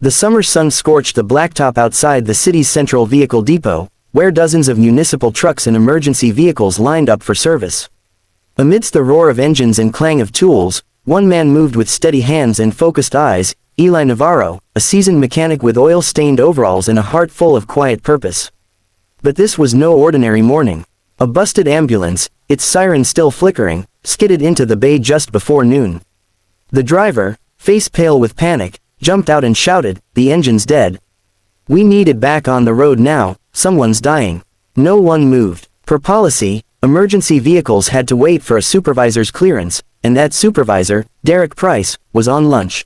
The summer sun scorched the blacktop outside the city's central vehicle depot, where dozens of municipal trucks and emergency vehicles lined up for service. Amidst the roar of engines and clang of tools, one man moved with steady hands and focused eyes, Eli Navarro, a seasoned mechanic with oil-stained overalls and a heart full of quiet purpose. But this was no ordinary morning. A busted ambulance, its siren still flickering, skidded into the bay just before noon. The driver, face pale with panic, jumped out and shouted, "The engine's dead. We need it back on the road now, someone's dying." No one moved. Per policy, emergency vehicles had to wait for a supervisor's clearance, and that supervisor, Derek Price, was on lunch.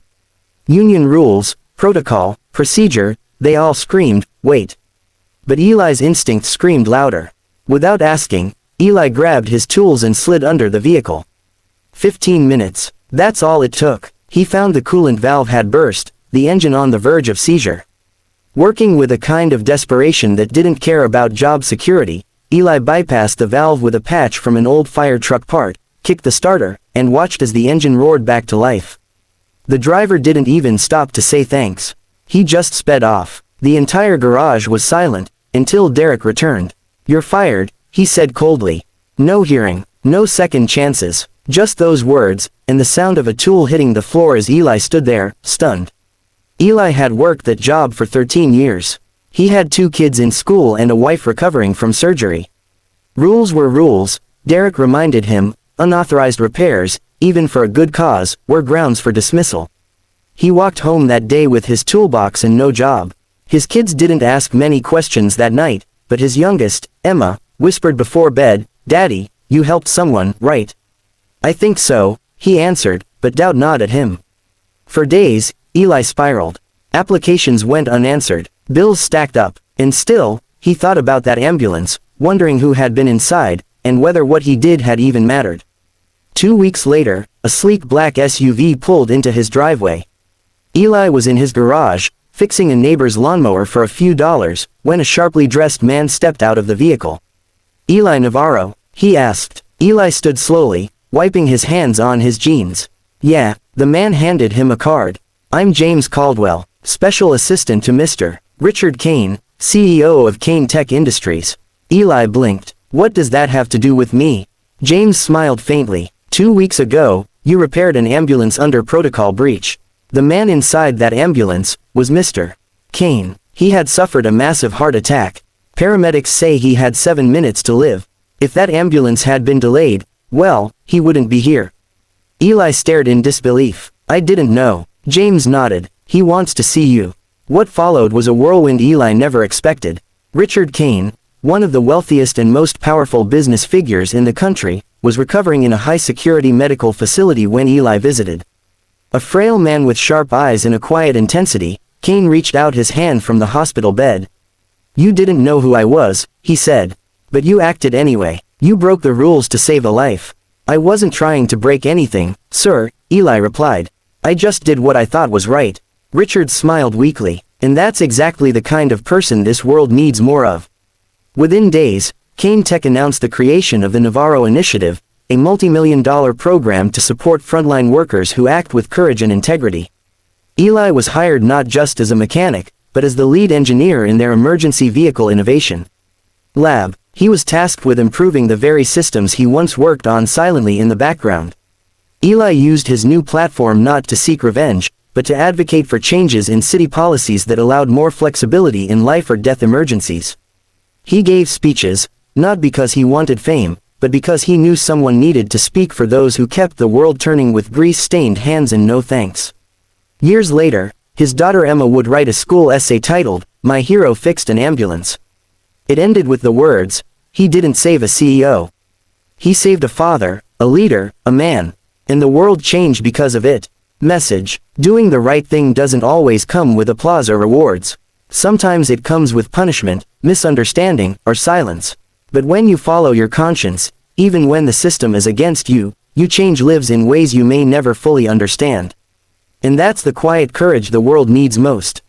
Union rules, protocol, procedure, they all screamed, "Wait." But Eli's instinct screamed louder. Without asking, Eli grabbed his tools and slid under the vehicle. 15 minutes. That's all it took. He found the coolant valve had burst, the engine on the verge of seizure. Working with a kind of desperation that didn't care about job security, Eli bypassed the valve with a patch from an old fire truck part, kicked the starter, and watched as the engine roared back to life. The driver didn't even stop to say thanks. He just sped off. The entire garage was silent, until Derek returned. "You're fired," he said coldly. No hearing, no second chances, just those words, and the sound of a tool hitting the floor as Eli stood there, stunned. Eli had worked that job for 13 years. He had 2 kids in school and a wife recovering from surgery. Rules were rules, Derek reminded him. Unauthorized repairs, even for a good cause, were grounds for dismissal. He walked home that day with his toolbox and no job. His kids didn't ask many questions that night, but his youngest, Emma, whispered before bed, "Daddy, you helped someone, right?" "I think so," he answered, but doubt gnawed at him. For days, Eli spiraled. Applications went unanswered, bills stacked up, and still, he thought about that ambulance, wondering who had been inside, and whether what he did had even mattered. 2 weeks later, a sleek black SUV pulled into his driveway. Eli was in his garage, fixing a neighbor's lawnmower for a few dollars, when a sharply dressed man stepped out of the vehicle. "Eli Navarro?" he asked. Eli stood slowly, wiping his hands on his jeans. "Yeah." The man handed him a card. "I'm James Caldwell, special assistant to Mr. Richard Kane, CEO of Kane Tech Industries." Eli blinked. "What does that have to do with me?" James smiled faintly. 2 weeks ago, you repaired an ambulance under protocol breach. The man inside that ambulance was Mr. Kane. He had suffered a massive heart attack. Paramedics say he had 7 minutes to live. If that ambulance had been delayed, well, he wouldn't be here. Eli stared in disbelief. "I didn't know." James nodded. "He wants to see you." What followed was a whirlwind Eli never expected. Richard Kane, one of the wealthiest and most powerful business figures in the country, was recovering in a high-security medical facility when Eli visited. A frail man with sharp eyes and a quiet intensity, Kane reached out his hand from the hospital bed. "You didn't know who I was," he said. "But you acted anyway. You broke the rules to save a life." "I wasn't trying to break anything, sir," Eli replied. "I just did what I thought was right." Richard smiled weakly. "And that's exactly the kind of person this world needs more of." Within days, Kane Tech announced the creation of the Navarro Initiative, a multi-million-dollar program to support frontline workers who act with courage and integrity. Eli was hired not just as a mechanic, but as the lead engineer in their emergency vehicle innovation lab. He was tasked with improving the very systems he once worked on silently in the background. Eli used his new platform not to seek revenge, but to advocate for changes in city policies that allowed more flexibility in life or death emergencies. He gave speeches, not because he wanted fame, but because he knew someone needed to speak for those who kept the world turning with grease-stained hands and no thanks. Years later, his daughter Emma would write a school essay titled, "My Hero Fixed an Ambulance." It ended with the words, "He didn't save a CEO. He saved a father, a leader, a man. And the world changed because of it." Message: doing the right thing doesn't always come with applause or rewards. Sometimes it comes with punishment, misunderstanding, or silence. But when you follow your conscience, even when the system is against you, you change lives in ways you may never fully understand. And that's the quiet courage the world needs most.